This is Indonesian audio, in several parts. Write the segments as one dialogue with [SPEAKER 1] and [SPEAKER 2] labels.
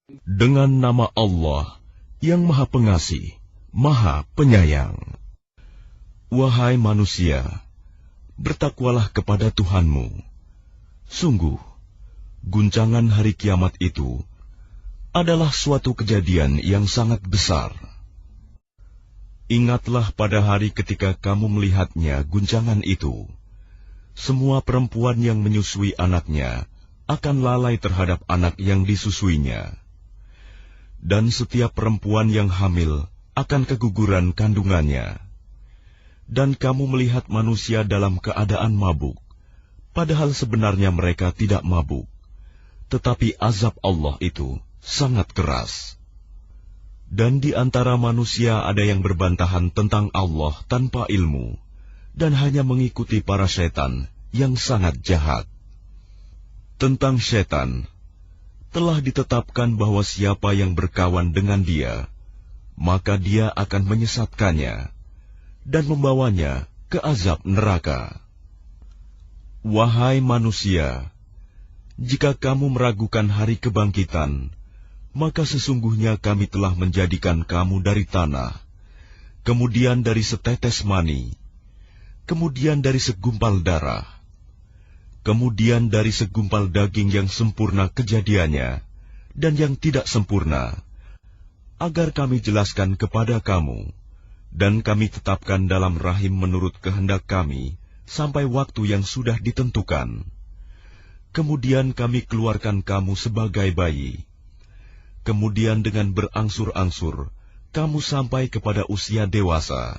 [SPEAKER 1] Dengan nama Allah yang Maha Pengasih, Maha Penyayang. Wahai manusia, bertakwalah kepada Tuhanmu. Sungguh, guncangan hari kiamat itu adalah suatu kejadian yang sangat besar. Ingatlah pada hari ketika kamu melihatnya guncangan itu. Semua perempuan yang menyusui anaknya akan lalai terhadap anak yang disusuinya. Dan setiap perempuan yang hamil akan keguguran kandungannya. Dan kamu melihat manusia dalam keadaan mabuk, padahal sebenarnya mereka tidak mabuk. Tetapi azab Allah itu sangat keras. Dan di antara manusia ada yang berbantahan tentang Allah tanpa ilmu, dan hanya mengikuti para setan yang sangat jahat. Tentang setan, telah ditetapkan bahwa siapa yang berkawan dengan dia, maka dia akan menyesatkannya dan membawanya ke azab neraka. Wahai manusia, jika kamu meragukan hari kebangkitan, maka sesungguhnya kami telah menjadikan kamu dari tanah, kemudian dari setetes mani, kemudian dari segumpal darah, kemudian dari segumpal daging yang sempurna kejadiannya dan yang tidak sempurna, agar kami jelaskan kepada kamu, dan kami tetapkan dalam rahim menurut kehendak kami sampai waktu yang sudah ditentukan. Kemudian kami keluarkan kamu sebagai bayi. Kemudian dengan berangsur-angsur, kamu sampai kepada usia dewasa.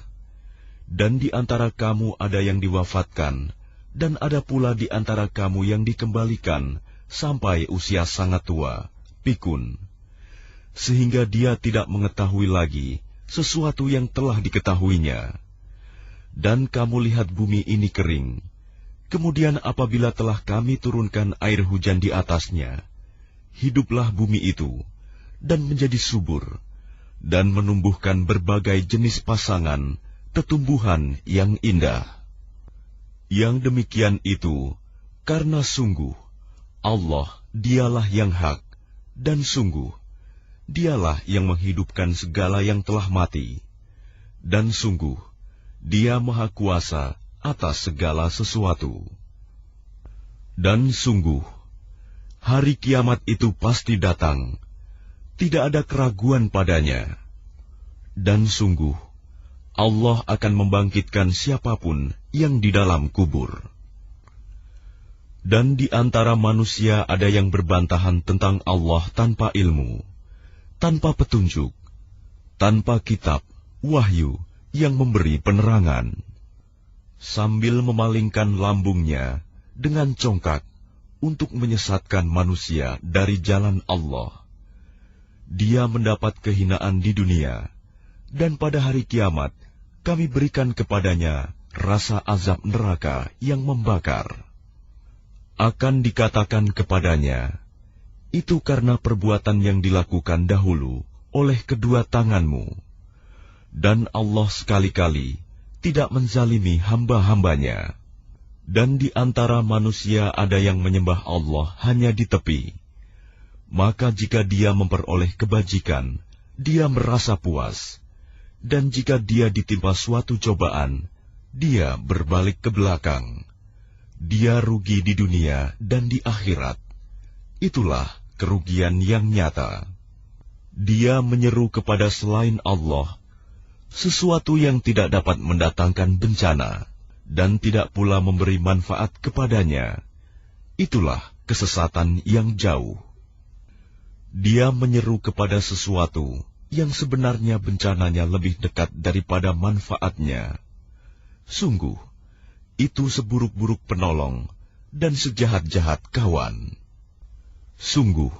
[SPEAKER 1] Dan di antara kamu ada yang diwafatkan, dan ada pula di antara kamu yang dikembalikan sampai usia sangat tua, pikun, sehingga dia tidak mengetahui lagi sesuatu yang telah diketahuinya. Dan kamu lihat bumi ini kering, kemudian apabila telah kami turunkan air hujan di atasnya, hiduplah bumi itu, dan menjadi subur, dan menumbuhkan berbagai jenis pasangan, tetumbuhan yang indah. Yang demikian itu, karena sungguh, Allah dialah yang hak, dan sungguh, dialah yang menghidupkan segala yang telah mati. Dan sungguh, Dia Maha Kuasa atas segala sesuatu. Dan sungguh, hari kiamat itu pasti datang, tidak ada keraguan padanya. Dan sungguh, Allah akan membangkitkan siapapun yang di dalam kubur. Dan di antara manusia ada yang berbantahan tentang Allah tanpa ilmu, tanpa petunjuk, tanpa kitab, wahyu yang memberi penerangan, sambil memalingkan lambungnya dengan congkak untuk menyesatkan manusia dari jalan Allah. Dia mendapat kehinaan di dunia, dan pada hari kiamat kami berikan kepadanya rasa azab neraka yang membakar. Akan dikatakan kepadanya, itu karena perbuatan yang dilakukan dahulu oleh kedua tanganmu. Dan Allah sekali-kali tidak menzalimi hamba-hambanya. Dan di antara manusia ada yang menyembah Allah hanya di tepi. Maka jika dia memperoleh kebajikan, dia merasa puas. Dan jika dia ditimpa suatu cobaan, dia berbalik ke belakang. Dia rugi di dunia dan di akhirat. Itulah kerugian yang nyata. Dia menyeru kepada selain Allah, sesuatu yang tidak dapat mendatangkan bencana, dan tidak pula memberi manfaat kepadanya. Itulah kesesatan yang jauh. Dia menyeru kepada sesuatu yang sebenarnya bencananya lebih dekat daripada manfaatnya. Sungguh, itu seburuk-buruk penolong dan sejahat-jahat kawan. Sungguh,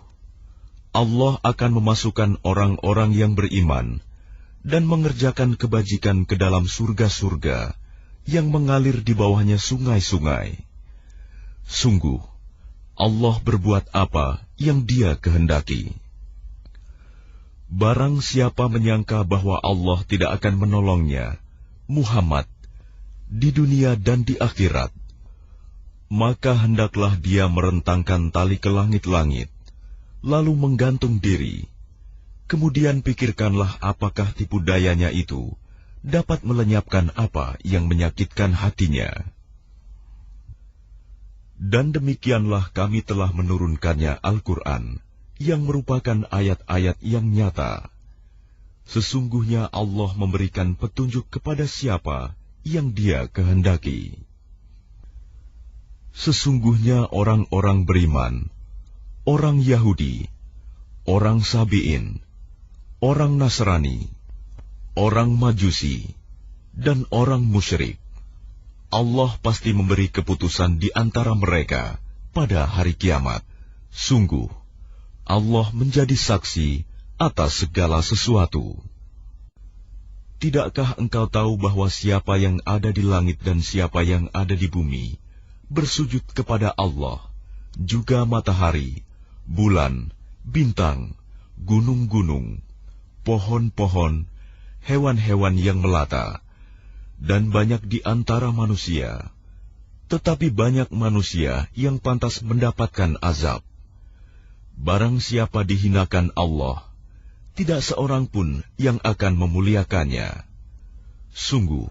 [SPEAKER 1] Allah akan memasukkan orang-orang yang beriman dan mengerjakan kebajikan ke dalam surga-surga yang mengalir di bawahnya sungai-sungai. Sungguh, Allah berbuat apa yang Dia kehendaki. Barang siapa menyangka bahwa Allah tidak akan menolongnya, Muhammad, di dunia dan di akhirat, maka hendaklah dia merentangkan tali ke langit-langit, lalu menggantung diri. Kemudian pikirkanlah apakah tipu dayanya itu dapat melenyapkan apa yang menyakitkan hatinya. Dan demikianlah kami telah menurunkannya Al-Quran, yang merupakan ayat-ayat yang nyata. Sesungguhnya Allah memberikan petunjuk kepada siapa yang Dia kehendaki. Sesungguhnya orang-orang beriman, orang Yahudi, orang Sabi'in, orang Nasrani, orang Majusi, dan orang musyrik, Allah pasti memberi keputusan di antara mereka pada hari kiamat. Sungguh, Allah menjadi saksi atas segala sesuatu. Tidakkah engkau tahu bahwa siapa yang ada di langit dan siapa yang ada di bumi bersujud kepada Allah, juga matahari, bulan, bintang, gunung-gunung, pohon-pohon, hewan-hewan yang melata, dan banyak di antara manusia. Tetapi banyak manusia yang pantas mendapatkan azab. Barang siapa dihinakan Allah, tidak seorang pun yang akan memuliakannya. Sungguh,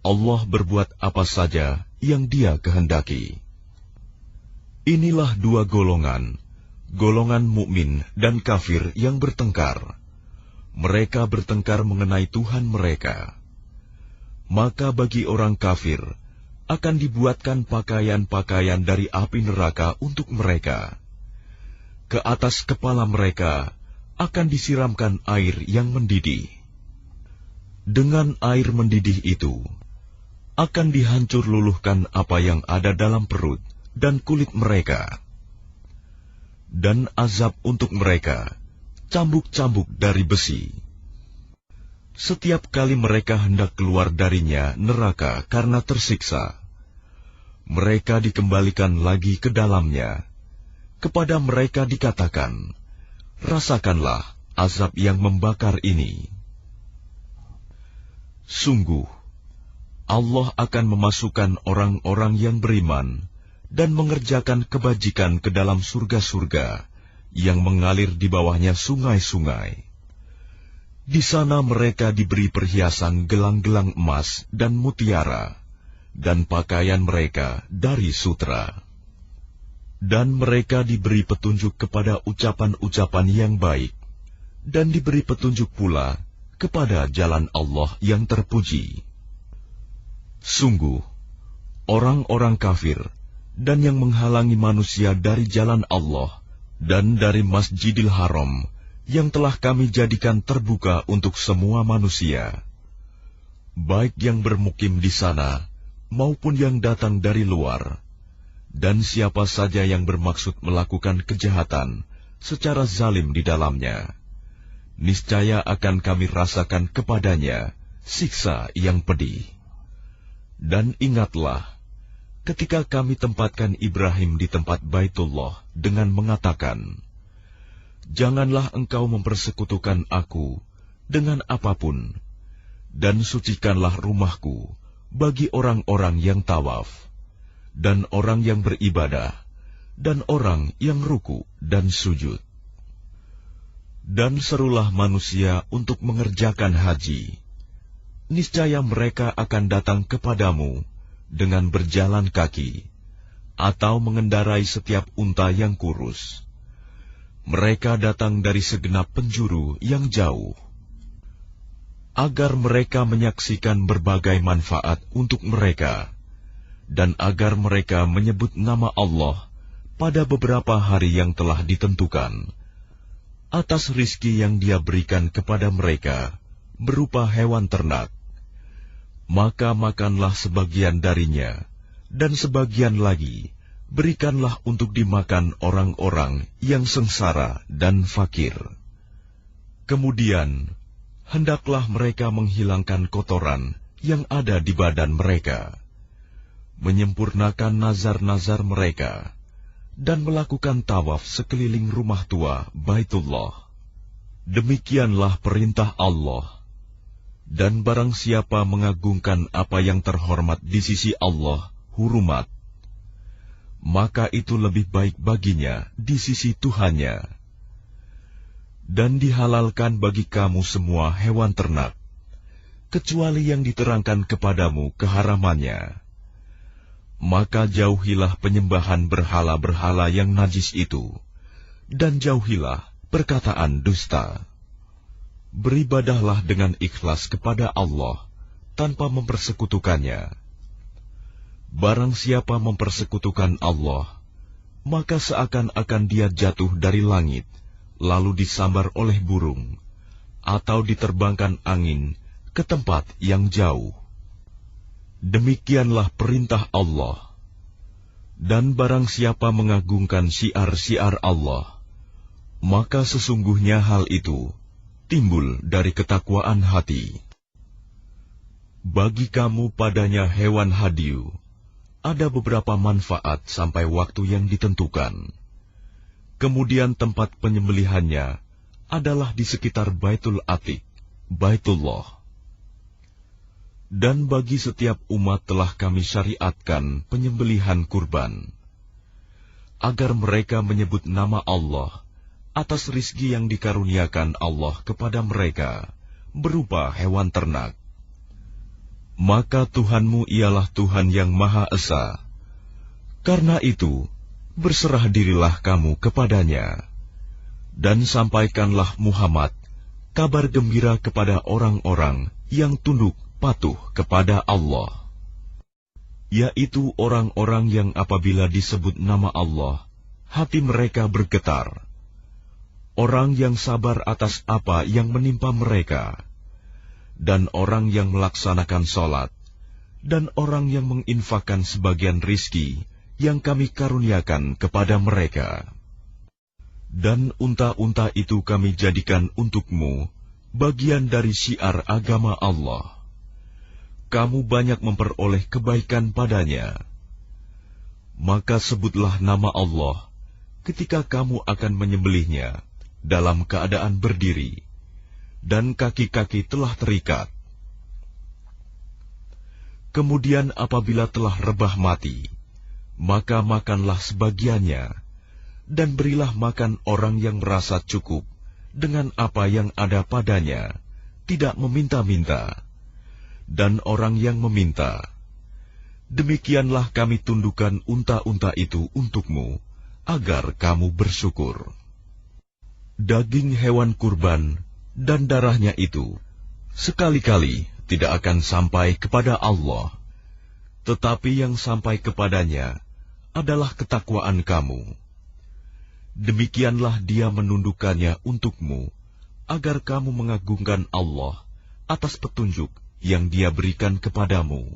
[SPEAKER 1] Allah berbuat apa saja yang Dia kehendaki. Inilah dua golongan, golongan mukmin dan kafir yang bertengkar. Mereka bertengkar mengenai Tuhan mereka. Maka bagi orang kafir akan dibuatkan pakaian-pakaian dari api neraka untuk mereka. Ke atas kepala mereka akan disiramkan air yang mendidih. Dengan air mendidih itu akan dihancur luluhkan apa yang ada dalam perut dan kulit mereka. Dan azab untuk mereka cambuk-cambuk dari besi. Setiap kali mereka hendak keluar darinya neraka karena tersiksa, mereka dikembalikan lagi ke dalamnya. Kepada mereka dikatakan, rasakanlah azab yang membakar ini. Sungguh, Allah akan memasukkan orang-orang yang beriman dan mengerjakan kebajikan ke dalam surga-surga yang mengalir di bawahnya sungai-sungai. Di sana mereka diberi perhiasan gelang-gelang emas dan mutiara, dan pakaian mereka dari sutra. Dan mereka diberi petunjuk kepada ucapan-ucapan yang baik, dan diberi petunjuk pula kepada jalan Allah yang terpuji. Sungguh, orang-orang kafir dan yang menghalangi manusia dari jalan Allah dan dari Masjidil Haram yang telah kami jadikan terbuka untuk semua manusia, baik yang bermukim di sana maupun yang datang dari luar, dan siapa saja yang bermaksud melakukan kejahatan secara zalim di dalamnya, niscaya akan kami rasakan kepadanya siksa yang pedih. Dan ingatlah, ketika kami tempatkan Ibrahim di tempat Baitullah dengan mengatakan, janganlah engkau mempersekutukan aku dengan apapun, dan sucikanlah rumahku bagi orang-orang yang tawaf, dan orang yang beribadah, dan orang yang ruku dan sujud. Dan serulah manusia untuk mengerjakan haji. Niscaya mereka akan datang kepadamu dengan berjalan kaki, atau mengendarai setiap unta yang kurus. Mereka datang dari segenap penjuru yang jauh, agar mereka menyaksikan berbagai manfaat untuk mereka, dan agar mereka menyebut nama Allah pada beberapa hari yang telah ditentukan, atas rizki yang Dia berikan kepada mereka berupa hewan ternak. Maka makanlah sebagian darinya, dan sebagian lagi berikanlah untuk dimakan orang-orang yang sengsara dan fakir. Kemudian, hendaklah mereka menghilangkan kotoran yang ada di badan mereka, menyempurnakan nazar-nazar mereka, dan melakukan tawaf sekeliling rumah tua Baitullah. Demikianlah perintah Allah. Dan barang siapa mengagungkan apa yang terhormat di sisi Allah, hurumat, maka itu lebih baik baginya di sisi Tuhannya. Dan dihalalkan bagi kamu semua hewan ternak, kecuali yang diterangkan kepadamu keharamannya. Maka jauhilah penyembahan berhala-berhala yang najis itu, dan jauhilah perkataan dusta. Beribadahlah dengan ikhlas kepada Allah, tanpa mempersekutukannya. Barang siapa mempersekutukan Allah, maka seakan-akan dia jatuh dari langit, lalu disambar oleh burung, atau diterbangkan angin ke tempat yang jauh. Demikianlah perintah Allah. Dan barang siapa mengagungkan syiar-syiar Allah, maka sesungguhnya hal itu timbul dari ketakwaan hati. Bagi kamu padanya hewan hadiu, ada beberapa manfaat sampai waktu yang ditentukan. Kemudian tempat penyembelihannya adalah di sekitar Baitul Atiq, Baitullah. Dan bagi setiap umat telah kami syariatkan penyembelihan kurban, agar mereka menyebut nama Allah atas rizki yang dikaruniakan Allah kepada mereka, berupa hewan ternak. Maka Tuhanmu ialah Tuhan yang Maha Esa. Karena itu, berserah dirilah kamu kepadanya, dan sampaikanlah Muhammad kabar gembira kepada orang-orang yang tunduk patuh kepada Allah, yaitu orang-orang yang apabila disebut nama Allah, hati mereka bergetar, orang yang sabar atas apa yang menimpa mereka, dan orang yang melaksanakan sholat, dan orang yang menginfakkan sebagian rizki yang kami karuniakan kepada mereka. Dan unta-unta itu kami jadikan untukmu bagian dari syiar agama Allah. Kamu banyak memperoleh kebaikan padanya. Maka sebutlah nama Allah ketika kamu akan menyembelihnya dalam keadaan berdiri, dan kaki-kaki telah terikat. Kemudian apabila telah rebah mati, maka makanlah sebagiannya, dan berilah makan orang yang merasa cukup dengan apa yang ada padanya, tidak meminta-minta, dan orang yang meminta. Demikianlah kami tundukkan unta-unta itu untukmu, agar kamu bersyukur. Daging hewan kurban dan darahnya itu sekali-kali tidak akan sampai kepada Allah, tetapi yang sampai kepadanya adalah ketakwaan kamu. Demikianlah Dia menundukkannya untukmu, agar kamu mengagungkan Allah atas petunjuk yang Dia berikan kepadamu.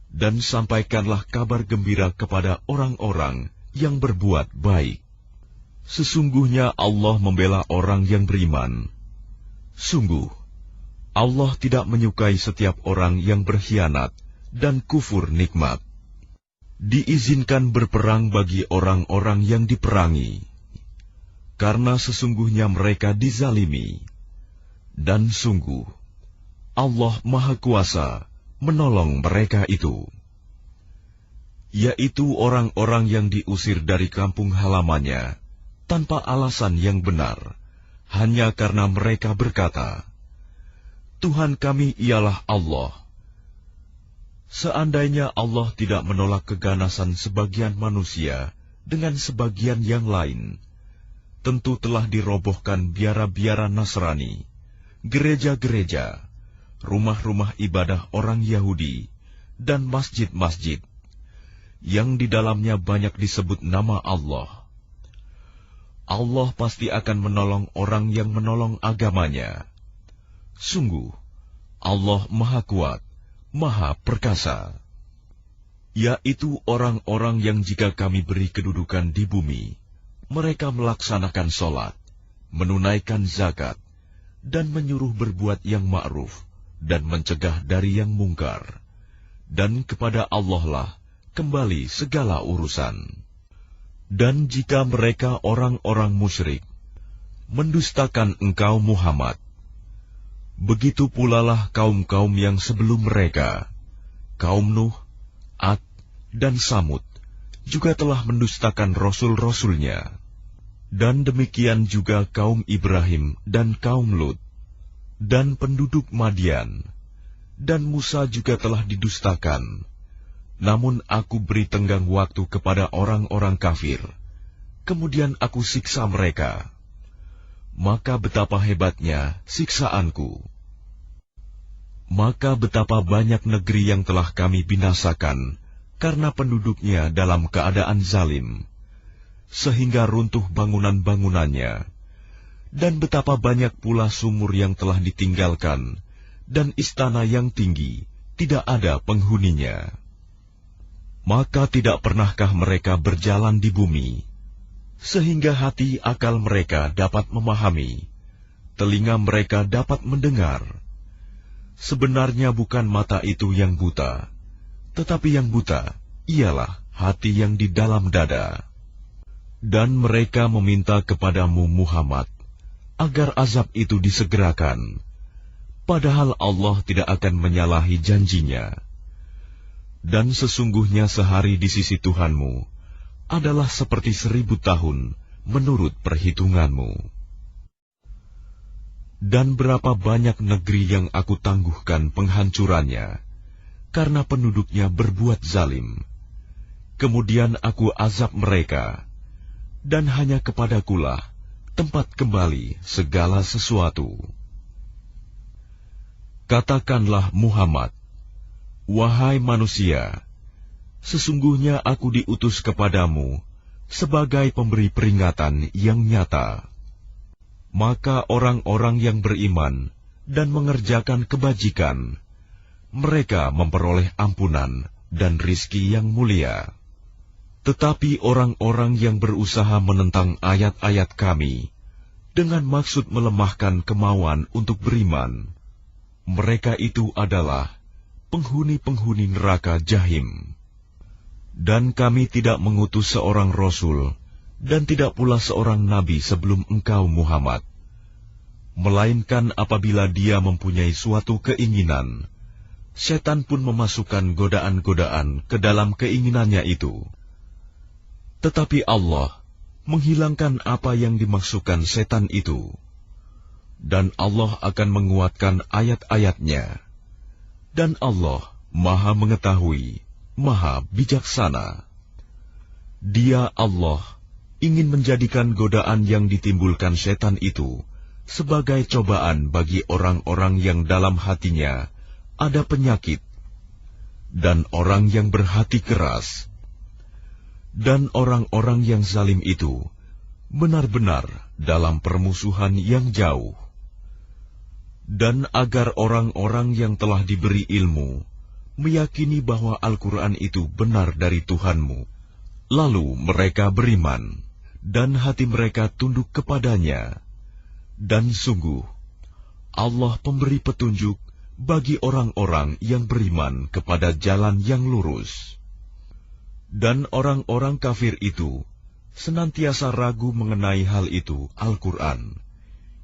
[SPEAKER 1] Dan sampaikanlah kabar gembira kepada orang-orang yang berbuat baik. Sesungguhnya Allah membela orang yang beriman. Sungguh, Allah tidak menyukai setiap orang yang berkhianat dan kufur nikmat. Diizinkan berperang bagi orang-orang yang diperangi, karena sesungguhnya mereka dizalimi. Dan sungguh, Allah Maha Kuasa menolong mereka itu, yaitu orang-orang yang diusir dari kampung halamannya tanpa alasan yang benar, hanya karena mereka berkata, Tuhan kami ialah Allah. Seandainya Allah tidak menolak keganasan sebagian manusia dengan sebagian yang lain, tentu telah dirobohkan biara-biara Nasrani, gereja-gereja, rumah-rumah ibadah orang Yahudi, dan masjid-masjid, yang di dalamnya banyak disebut nama Allah. Allah pasti akan menolong orang yang menolong agamanya. Sungguh, Allah Maha Kuat, Maha Perkasa, yaitu orang-orang yang jika kami beri kedudukan di bumi, mereka melaksanakan sholat, menunaikan zakat, dan menyuruh berbuat yang ma'ruf, dan mencegah dari yang mungkar. Dan kepada Allah lah kembali segala urusan. Dan jika mereka orang-orang musyrik mendustakan engkau Muhammad, begitu pula lah kaum-kaum yang sebelum mereka, kaum Nuh, Ad, dan Samud, juga telah mendustakan rasul-rasulnya. Dan demikian juga kaum Ibrahim dan kaum Lut, dan penduduk Madian, dan Musa juga telah didustakan. Namun aku beri tenggang waktu kepada orang-orang kafir, kemudian aku siksa mereka. Maka betapa hebatnya siksaanku. Maka betapa banyak negeri yang telah kami binasakan karena penduduknya dalam keadaan zalim, sehingga runtuh bangunan-bangunannya, dan betapa banyak pula sumur yang telah ditinggalkan, dan istana yang tinggi tidak ada penghuninya. Maka tidak pernahkah mereka berjalan di bumi, sehingga hati akal mereka dapat memahami, telinga mereka dapat mendengar? Sebenarnya bukan mata itu yang buta, tetapi yang buta ialah hati yang di dalam dada. Dan mereka meminta kepadamu Muhammad, agar azab itu disegerakan, padahal Allah tidak akan menyalahi janjinya. Dan sesungguhnya sehari di sisi Tuhanmu adalah seperti 1000 tahun menurut perhitunganmu. Dan berapa banyak negeri yang aku tangguhkan penghancurannya, karena penduduknya berbuat zalim. Kemudian aku azab mereka, dan hanya kepadakulah tempat kembali segala sesuatu. Katakanlah Muhammad, wahai manusia, sesungguhnya aku diutus kepadamu sebagai pemberi peringatan yang nyata. Maka orang-orang yang beriman dan mengerjakan kebajikan, mereka memperoleh ampunan dan rizki yang mulia. Tetapi orang-orang yang berusaha menentang ayat-ayat kami dengan maksud melemahkan kemauan untuk beriman, mereka itu adalah penghuni-penghuni neraka Jahim. Dan kami tidak mengutus seorang Rasul dan tidak pula seorang Nabi sebelum engkau Muhammad, melainkan apabila dia mempunyai suatu keinginan, setan pun memasukkan godaan-godaan ke dalam keinginannya itu. Tetapi Allah menghilangkan apa yang dimaksudkan setan itu, dan Allah akan menguatkan ayat-ayatnya. Dan Allah Maha Mengetahui, Maha Bijaksana. Dia Allah ingin menjadikan godaan yang ditimbulkan setan itu sebagai cobaan bagi orang-orang yang dalam hatinya ada penyakit, dan orang yang berhati keras. Dan orang-orang yang zalim itu benar-benar dalam permusuhan yang jauh. Dan agar orang-orang yang telah diberi ilmu meyakini bahwa Al-Quran itu benar dari Tuhanmu, lalu mereka beriman, dan hati mereka tunduk kepadanya. Dan sungguh, Allah pemberi petunjuk bagi orang-orang yang beriman kepada jalan yang lurus. Dan orang-orang kafir itu senantiasa ragu mengenai hal itu, Al-Quran,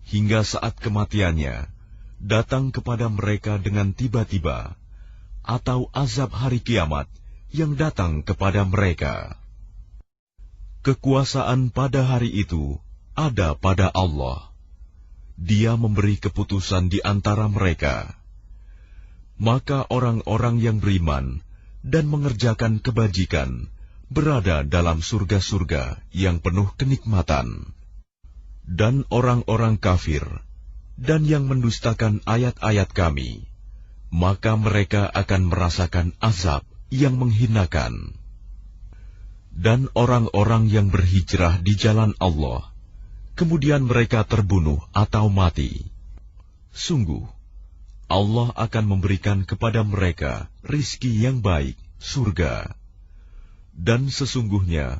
[SPEAKER 1] hingga saat kematiannya datang kepada mereka dengan tiba-tiba, atau azab hari kiamat yang datang kepada mereka. Kekuasaan pada hari itu ada pada Allah. Dia memberi keputusan di antara mereka. Maka orang-orang yang beriman dan mengerjakan kebajikan berada dalam surga-surga yang penuh kenikmatan. Dan orang-orang kafir dan yang mendustakan ayat-ayat kami, maka mereka akan merasakan azab yang menghinakan. Dan orang-orang yang berhijrah di jalan Allah, kemudian mereka terbunuh atau mati, sungguh Allah akan memberikan kepada mereka rizki yang baik, surga. Dan sesungguhnya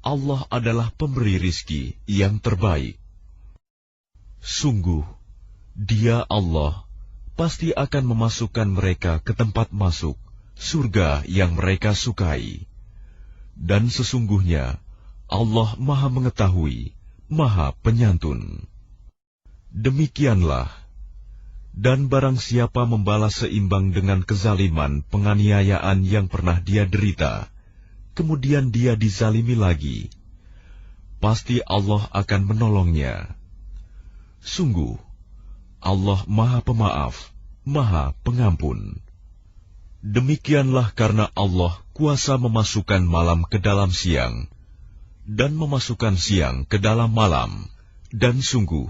[SPEAKER 1] Allah adalah pemberi rizki yang terbaik. Sungguh, Dia Allah pasti akan memasukkan mereka ke tempat masuk, surga yang mereka sukai. Dan sesungguhnya Allah Maha Mengetahui, Maha Penyantun. Demikianlah. Dan barang siapa membalas seimbang dengan kezaliman penganiayaan yang pernah dia derita, kemudian dia dizalimi lagi, pasti Allah akan menolongnya. Sungguh, Allah Maha Pemaaf, Maha Pengampun. Demikianlah karena Allah kuasa memasukkan malam ke dalam siang, dan memasukkan siang ke dalam malam, dan sungguh,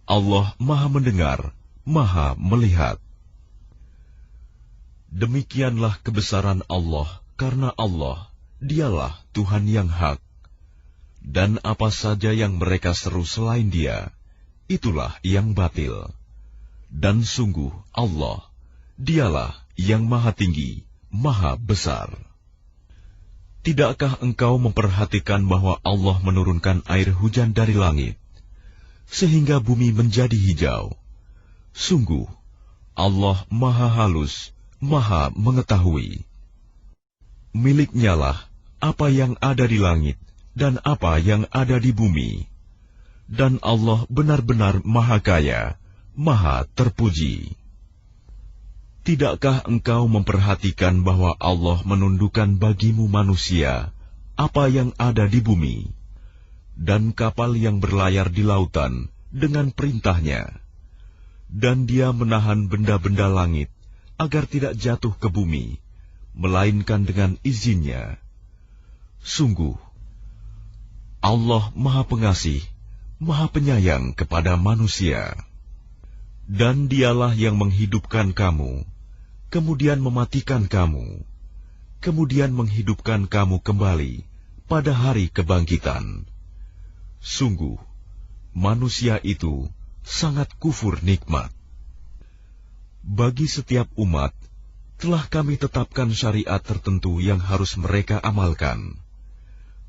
[SPEAKER 1] Allah Maha Mendengar, Maha Melihat. Demikianlah kebesaran Allah, karena Allah, Dialah Tuhan yang hak. Dan apa saja yang mereka seru selain Dia, itulah yang batil. Dan sungguh Allah, Dialah yang Maha Tinggi, Maha Besar. Tidakkah engkau memperhatikan bahwa Allah menurunkan air hujan dari langit, sehingga bumi menjadi hijau? Sungguh, Allah Maha Halus, Maha Mengetahui. Miliknya-lah apa yang ada di langit dan apa yang ada di bumi. Dan Allah benar-benar Maha Kaya, Maha Terpuji. Tidakkah engkau memperhatikan bahwa Allah menundukkan bagimu manusia apa yang ada di bumi, dan kapal yang berlayar di lautan dengan perintahnya, dan Dia menahan benda-benda langit agar tidak jatuh ke bumi, melainkan dengan izinnya. Sungguh, Allah Maha Pengasih, Maha Penyayang kepada manusia. Dan Dialah yang menghidupkan kamu, kemudian mematikan kamu, kemudian menghidupkan kamu kembali pada hari kebangkitan. Sungguh, manusia itu sangat kufur nikmat. Bagi setiap umat, telah kami tetapkan syariat tertentu yang harus mereka amalkan.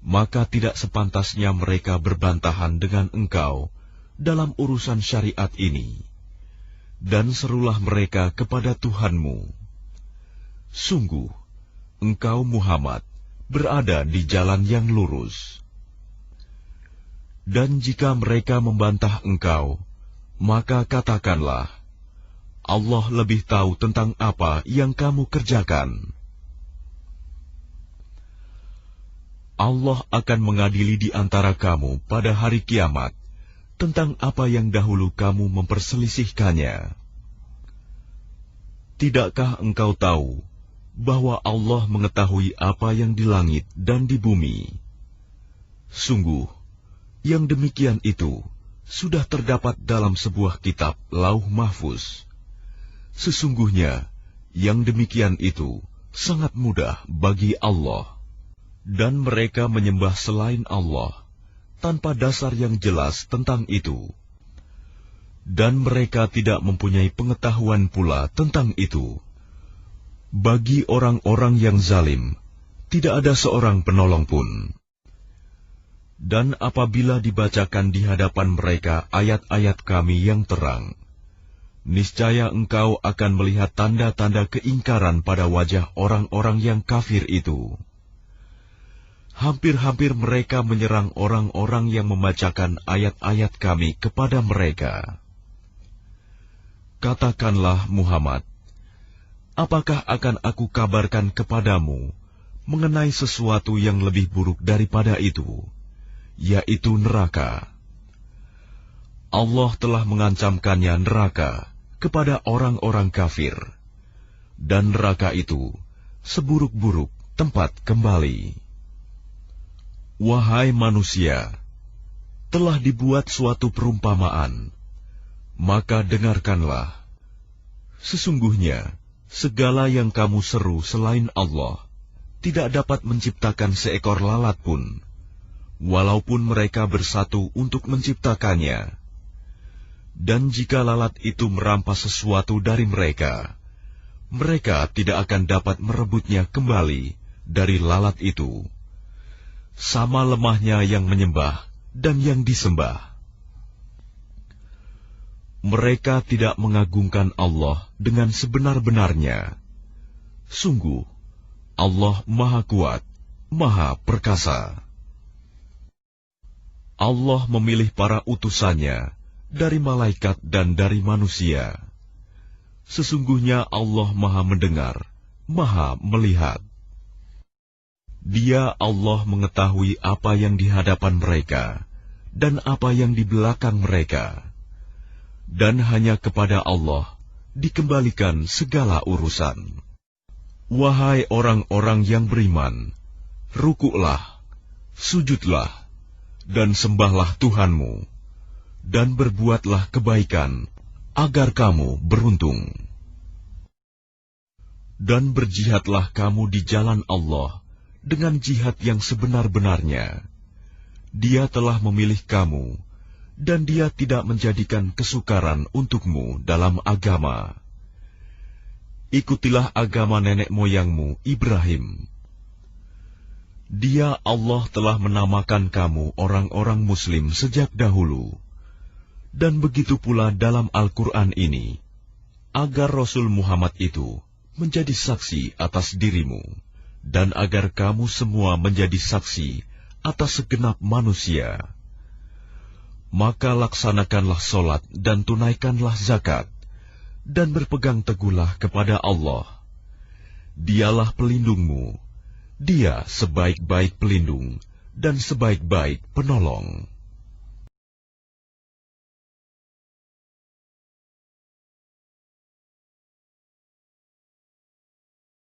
[SPEAKER 1] Maka tidak sepantasnya mereka berbantahan dengan engkau dalam urusan syariat ini. Dan serulah mereka kepada Tuhanmu. Sungguh, engkau Muhammad berada di jalan yang lurus. Dan jika mereka membantah engkau, maka katakanlah, Allah lebih tahu tentang apa yang kamu kerjakan. Allah akan mengadili di antara kamu pada hari kiamat tentang apa yang dahulu kamu memperselisihkannya. Tidakkah engkau tahu bahwa Allah mengetahui apa yang di langit dan di bumi? Sungguh, yang demikian itu sudah terdapat dalam sebuah kitab Lauh Mahfuz. Sesungguhnya, yang demikian itu sangat mudah bagi Allah. Dan mereka menyembah selain Allah, tanpa dasar yang jelas tentang itu. Dan mereka tidak mempunyai pengetahuan pula tentang itu. Bagi orang-orang yang zalim, tidak ada seorang penolong pun. Dan apabila dibacakan di hadapan mereka ayat-ayat kami yang terang, niscaya engkau akan melihat tanda-tanda keingkaran pada wajah orang-orang yang kafir itu. Hampir-hampir mereka menyerang orang-orang yang membacakan ayat-ayat kami kepada mereka. Katakanlah Muhammad, apakah akan aku kabarkan kepadamu mengenai sesuatu yang lebih buruk daripada itu, yaitu neraka? Allah telah mengancamkannya neraka kepada orang-orang kafir, dan neraka itu seburuk-buruk tempat kembali. Wahai manusia, telah dibuat suatu perumpamaan, maka dengarkanlah. Sesungguhnya, segala yang kamu seru selain Allah tidak dapat menciptakan seekor lalat pun, walaupun mereka bersatu untuk menciptakannya. Dan jika lalat itu merampas sesuatu dari mereka, mereka tidak akan dapat merebutnya kembali dari lalat itu. Sama lemahnya yang menyembah dan yang disembah. Mereka tidak mengagungkan Allah dengan sebenar-benarnya. Sungguh, Allah Maha Kuat, Maha Perkasa. Allah memilih para utusannya dari malaikat dan dari manusia. Sesungguhnya Allah Maha Mendengar, Maha Melihat. Dia Allah mengetahui apa yang di hadapan mereka dan apa yang di belakang mereka. Dan hanya kepada Allah dikembalikan segala urusan. Wahai orang-orang yang beriman, rukuklah, sujudlah, dan sembahlah Tuhanmu, dan berbuatlah kebaikan, agar kamu beruntung. Dan berjihadlah kamu di jalan Allah, dengan jihad yang sebenar-benarnya. Dia telah memilih kamu, dan Dia tidak menjadikan kesukaran untukmu dalam agama. Ikutilah agama nenek moyangmu Ibrahim. Dia Allah telah menamakan kamu orang-orang Muslim sejak dahulu, dan begitu pula dalam Al-Quran ini, agar Rasul Muhammad itu menjadi saksi atas dirimu, dan agar kamu semua menjadi saksi atas segenap manusia. Maka laksanakanlah solat dan tunaikanlah zakat, dan berpegang teguhlah kepada Allah. Dialah pelindungmu, Dia sebaik-baik pelindung dan sebaik-baik penolong.